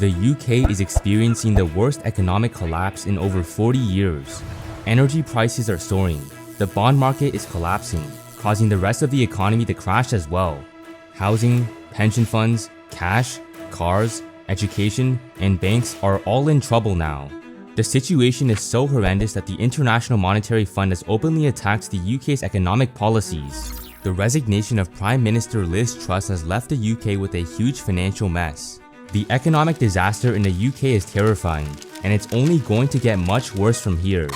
The UK is experiencing the worst economic collapse in over 40 years. Energy prices are soaring. The bond market is collapsing, causing the rest of the economy to crash as well. Housing, pension funds, cash, cars, education, and banks are all in trouble now. The situation is so horrendous that the International Monetary Fund has openly attacked the UK's economic policies. The resignation of Prime Minister Liz Truss has left the UK with a huge financial mess. The economic disaster in the UK is terrifying, and it's only going to get much worse from here.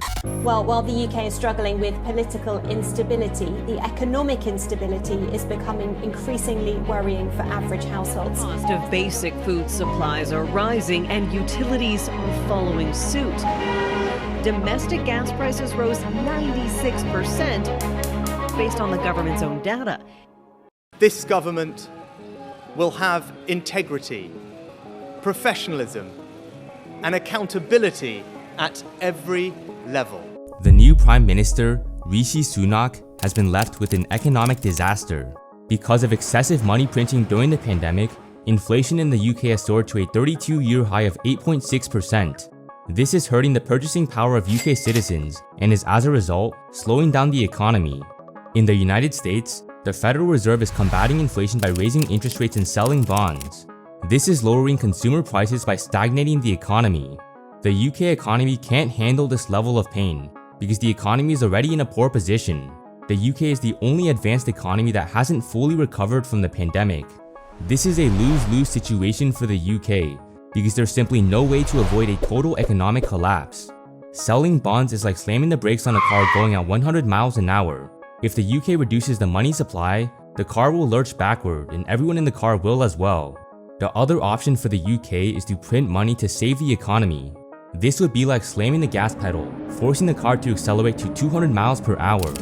Well, while the UK is struggling with political instability, the economic instability is becoming increasingly worrying for average households. The cost of basic food supplies are rising and utilities are following suit. Domestic gas prices rose 96% based on the government's own data. This government will have integrity, professionalism, and accountability at every level. The new Prime Minister, Rishi Sunak, has been left with an economic disaster. Because of excessive money printing during the pandemic, inflation in the UK has soared to a 32-year high of 8.6%. This is hurting the purchasing power of UK citizens and is, as a result, slowing down the economy. In the United States, the Federal Reserve is combating inflation by raising interest rates and selling bonds. This is lowering consumer prices by stagnating the economy. The UK economy can't handle this level of pain because the economy is already in a poor position. The UK is the only advanced economy that hasn't fully recovered from the pandemic. This is a lose-lose situation for the UK because there's simply no way to avoid a total economic collapse. Selling bonds is like slamming the brakes on a car going at 100 miles an hour. If the UK reduces the money supply, the car will lurch backward and everyone in the car will as well. The other option for the UK is to print money to save the economy. This would be like slamming the gas pedal, forcing the car to accelerate to 200 miles per hour.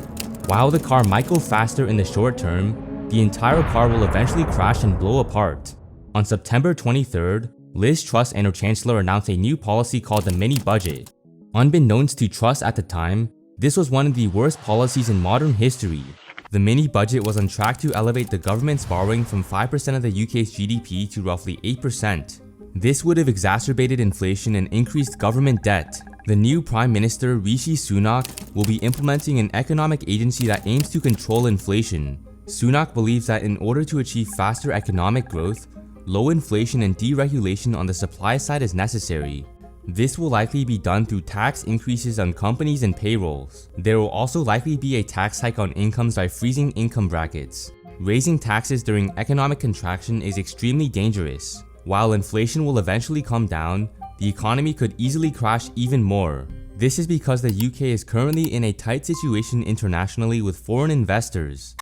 While the car might go faster in the short term, the entire car will eventually crash and blow apart. On September 23rd, Liz Truss and her chancellor announced a new policy called the mini-budget. Unbeknownst to Truss at the time, this was one of the worst policies in modern history. The mini-budget was on track to elevate the government's borrowing from 5% of the UK's GDP to roughly 8%. This would have exacerbated inflation and increased government debt. The new Prime Minister, Rishi Sunak, will be implementing an economic agency that aims to control inflation. Sunak believes that in order to achieve faster economic growth, low inflation and deregulation on the supply side is necessary. This will likely be done through tax increases on companies and payrolls. There will also likely be a tax hike on incomes by freezing income brackets. Raising taxes during economic contraction is extremely dangerous. While inflation will eventually come down, the economy could easily crash even more. This is because the UK is currently in a tight situation internationally with foreign investors.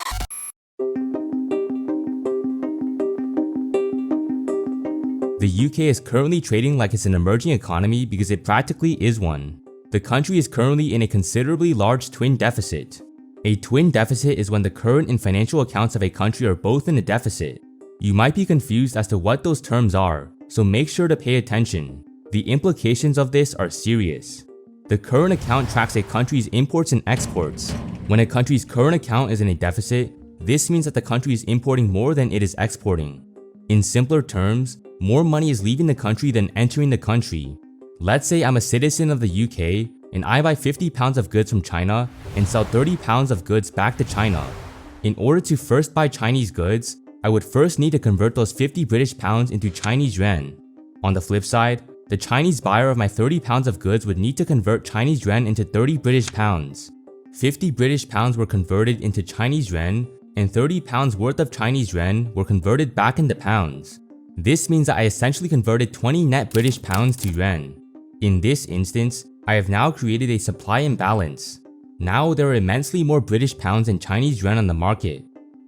The UK is currently trading like it's an emerging economy because it practically is one. The country is currently in a considerably large twin deficit. A twin deficit is when the current and financial accounts of a country are both in a deficit. You might be confused as to what those terms are, so make sure to pay attention. The implications of this are serious. The current account tracks a country's imports and exports. When a country's current account is in a deficit, this means that the country is importing more than it is exporting. In simpler terms, more money is leaving the country than entering the country. Let's say I'm a citizen of the UK and I buy 50 pounds of goods from China and sell 30 pounds of goods back to China. In order to first buy Chinese goods, I would first need to convert those 50 British pounds into Chinese yuan. On the flip side, the Chinese buyer of my 30 pounds of goods would need to convert Chinese yuan into 30 British pounds. 50 British pounds were converted into Chinese yuan and 30 pounds worth of Chinese yuan were converted back into pounds. This means that I essentially converted 20 net British pounds to yuan. In this instance, I have now created a supply imbalance. Now there are immensely more British pounds than Chinese yuan on the market.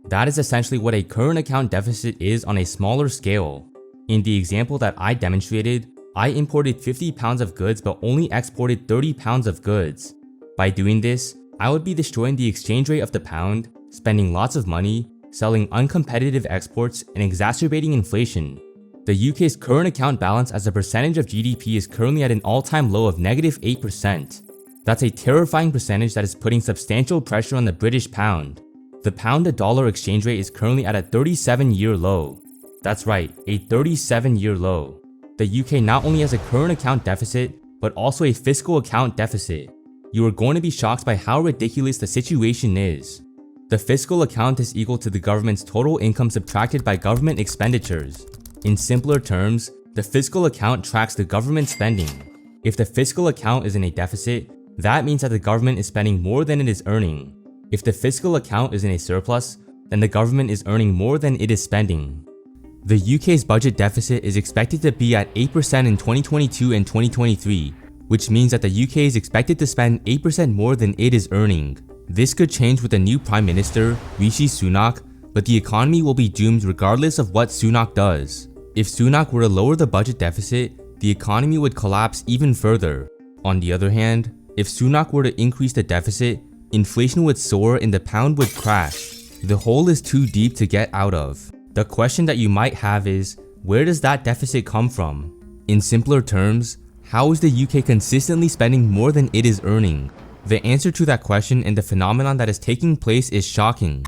That is essentially what a current account deficit is on a smaller scale. In the example that I demonstrated, I imported 50 pounds of goods but only exported 30 pounds of goods. By doing this, I would be destroying the exchange rate of the pound, spending lots of money, selling uncompetitive exports, and exacerbating inflation. The UK's current account balance as a percentage of GDP is currently at an all-time low of -8%. That's a terrifying percentage that is putting substantial pressure on the British pound. The pound to dollar exchange rate is currently at a 37-year low. That's right, a 37-year low. The UK not only has a current account deficit, but also a fiscal account deficit. You are going to be shocked by how ridiculous the situation is. The fiscal account is equal to the government's total income subtracted by government expenditures. In simpler terms, the fiscal account tracks the government spending. If the fiscal account is in a deficit, that means that the government is spending more than it is earning. If the fiscal account is in a surplus, then the government is earning more than it is spending. The UK's budget deficit is expected to be at 8% in 2022 and 2023, which means that the UK is expected to spend 8% more than it is earning. This could change with the new Prime Minister, Rishi Sunak, but the economy will be doomed regardless of what Sunak does. If Sunak were to lower the budget deficit, the economy would collapse even further. On the other hand, if Sunak were to increase the deficit, inflation would soar and the pound would crash. The hole is too deep to get out of. The question that you might have is, where does that deficit come from? In simpler terms, how is the UK consistently spending more than it is earning? The answer to that question and the phenomenon that is taking place is shocking.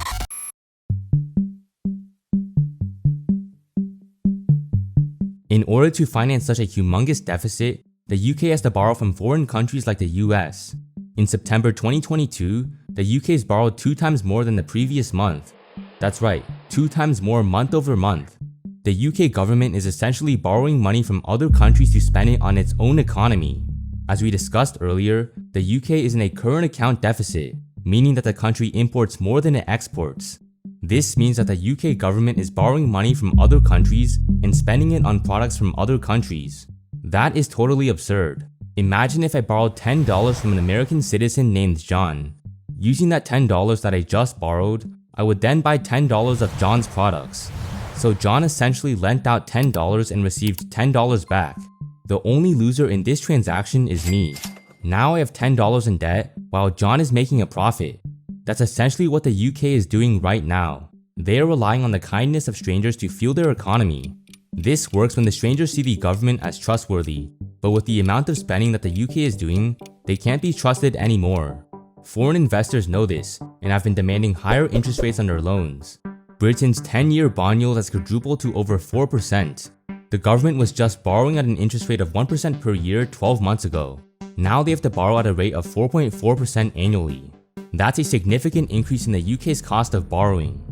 In order to finance such a humongous deficit, the UK has to borrow from foreign countries like the US. In September 2022, the UK has borrowed 2 times more than the previous month. That's right, 2 times more month over month. The UK government is essentially borrowing money from other countries to spend it on its own economy. As we discussed earlier, the UK is in a current account deficit, meaning that the country imports more than it exports. This means that the UK government is borrowing money from other countries and spending it on products from other countries. That is totally absurd. Imagine if I borrowed $10 from an American citizen named John. Using that $10 that I just borrowed, I would then buy $10 of John's products. So John essentially lent out $10 and received $10 back. The only loser in this transaction is me. Now I have $10 in debt while John is making a profit. That's essentially what the UK is doing right now. They are relying on the kindness of strangers to fuel their economy. This works when the strangers see the government as trustworthy, but with the amount of spending that the UK is doing, they can't be trusted anymore. Foreign investors know this and have been demanding higher interest rates on their loans. Britain's 10-year bond yield has quadrupled to over 4%. The government was just borrowing at an interest rate of 1% per year 12 months ago. Now they have to borrow at a rate of 4.4% annually. That's a significant increase in the UK's cost of borrowing.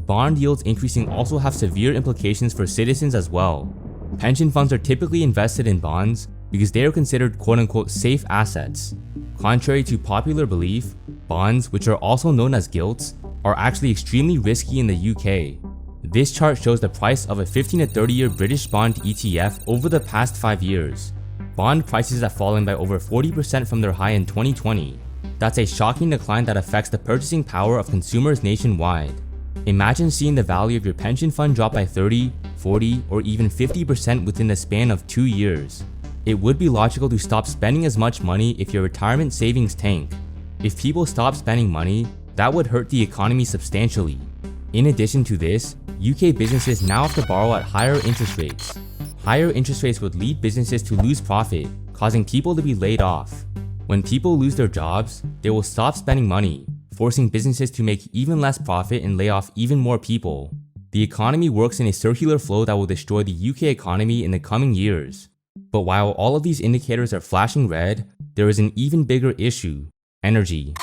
Bond yields increasing also have severe implications for citizens as well. Pension funds are typically invested in bonds because they are considered quote-unquote safe assets. Contrary to popular belief, bonds, which are also known as gilts, are actually extremely risky in the UK. This chart shows the price of a 15 to 30-year British bond ETF over the past 5 years. Bond prices have fallen by over 40% from their high in 2020. That's a shocking decline that affects the purchasing power of consumers nationwide. Imagine seeing the value of your pension fund drop by 30, 40, or even 50% within the span of 2 years. It would be logical to stop spending as much money if your retirement savings tank. If people stop spending money, that would hurt the economy substantially. In addition to this, UK businesses now have to borrow at higher interest rates. Higher interest rates would lead businesses to lose profit, causing people to be laid off. When people lose their jobs, they will stop spending money, forcing businesses to make even less profit and lay off even more people. The economy works in a circular flow that will destroy the UK economy in the coming years. But while all of these indicators are flashing red, there is an even bigger issue: energy.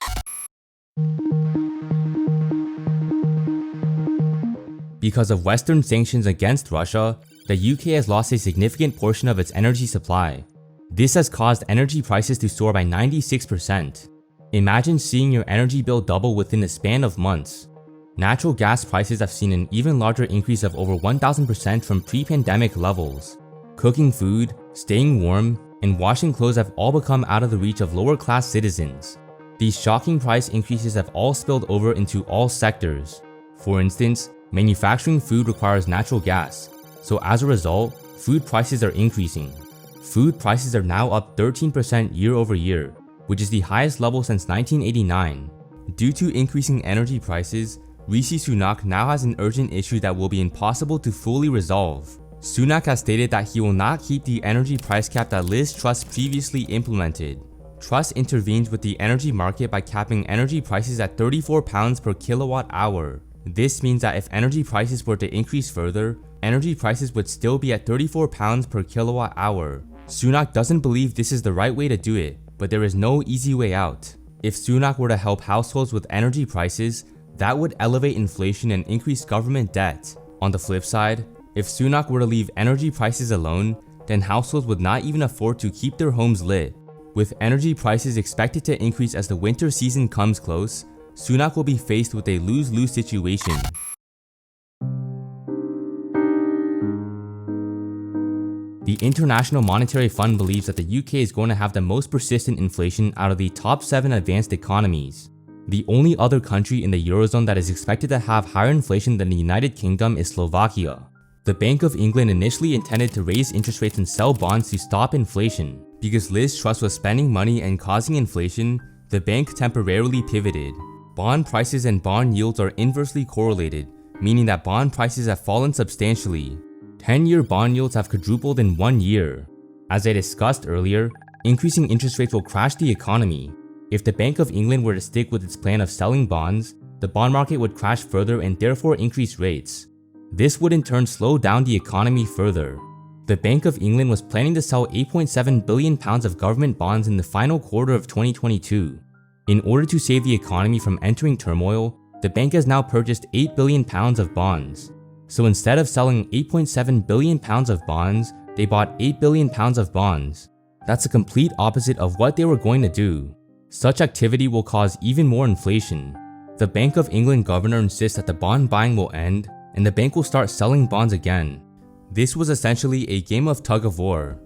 Because of Western sanctions against Russia, the UK has lost a significant portion of its energy supply. This has caused energy prices to soar by 96%. Imagine seeing your energy bill double within the span of months. Natural gas prices have seen an even larger increase of over 1,000% from pre-pandemic levels. Cooking food, staying warm, and washing clothes have all become out of the reach of lower-class citizens. These shocking price increases have all spilled over into all sectors. For instance, manufacturing food requires natural gas, so as a result, food prices are increasing. Food prices are now up 13% year over year, which is the highest level since 1989. Due to increasing energy prices, Rishi Sunak now has an urgent issue that will be impossible to fully resolve. Sunak has stated that he will not keep the energy price cap that Liz Truss previously implemented. Truss intervened with the energy market by capping energy prices at £34 per kilowatt hour. This means that if energy prices were to increase further, energy prices would still be at £34 per kilowatt hour. Sunak doesn't believe this is the right way to do it, but there is no easy way out. If Sunak were to help households with energy prices, that would elevate inflation and increase government debt. On the flip side, if Sunak were to leave energy prices alone, then households would not even afford to keep their homes lit. With energy prices expected to increase as the winter season comes close, Sunak will be faced with a lose-lose situation. The International Monetary Fund believes that the UK is going to have the most persistent inflation out of the top 7 advanced economies. The only other country in the Eurozone that is expected to have higher inflation than the United Kingdom is Slovakia. The Bank of England initially intended to raise interest rates and sell bonds to stop inflation. Because Liz Truss was spending money and causing inflation, the bank temporarily pivoted. Bond prices and bond yields are inversely correlated, meaning that bond prices have fallen substantially. 10-year bond yields have quadrupled in 1 year. As I discussed earlier, increasing interest rates will crash the economy. If the Bank of England were to stick with its plan of selling bonds, the bond market would crash further and therefore increase rates. This would in turn slow down the economy further. The Bank of England was planning to sell £8.7 billion of government bonds in the final quarter of 2022. In order to save the economy from entering turmoil, the bank has now purchased £8 billion of bonds. So instead of selling £8.7 billion of bonds, they bought £8 billion of bonds. That's the complete opposite of what they were going to do. Such activity will cause even more inflation. The Bank of England governor insists that the bond buying will end, and the bank will start selling bonds again. This was essentially a game of tug-of-war.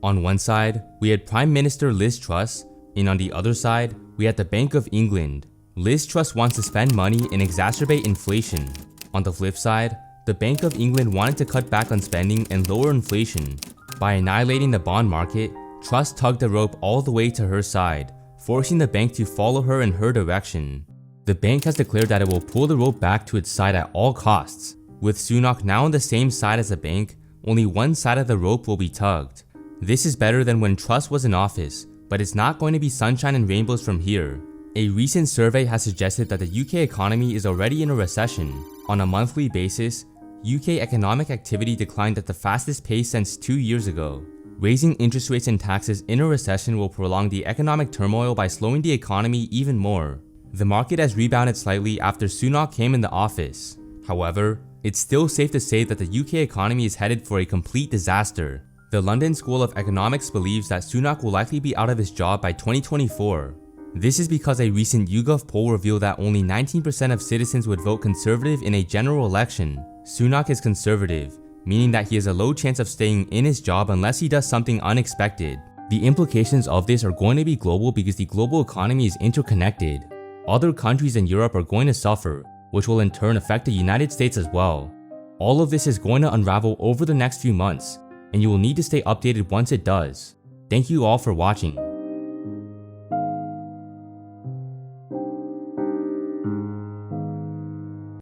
On one side, we had Prime Minister Liz Truss, and on the other side, we had the Bank of England. Liz Truss wants to spend money and exacerbate inflation. On the flip side, the Bank of England wanted to cut back on spending and lower inflation. By annihilating the bond market, Truss tugged the rope all the way to her side, forcing the bank to follow her in her direction. The bank has declared that it will pull the rope back to its side at all costs. With Sunak now on the same side as the bank, only one side of the rope will be tugged. This is better than when Truss was in office, but it's not going to be sunshine and rainbows from here. A recent survey has suggested that the UK economy is already in a recession. On a monthly basis, UK economic activity declined at the fastest pace since 2 years ago. Raising interest rates and taxes in a recession will prolong the economic turmoil by slowing the economy even more. The market has rebounded slightly after Sunak came into office. However, it's still safe to say that the UK economy is headed for a complete disaster. The London School of Economics believes that Sunak will likely be out of his job by 2024. This is because a recent YouGov poll revealed that only 19% of citizens would vote Conservative in a general election. Sunak is Conservative, meaning that he has a low chance of staying in his job unless he does something unexpected. The implications of this are going to be global because the global economy is interconnected. Other countries in Europe are going to suffer, which will in turn affect the United States as well. All of this is going to unravel over the next few months, and you will need to stay updated once it does. Thank you all for watching.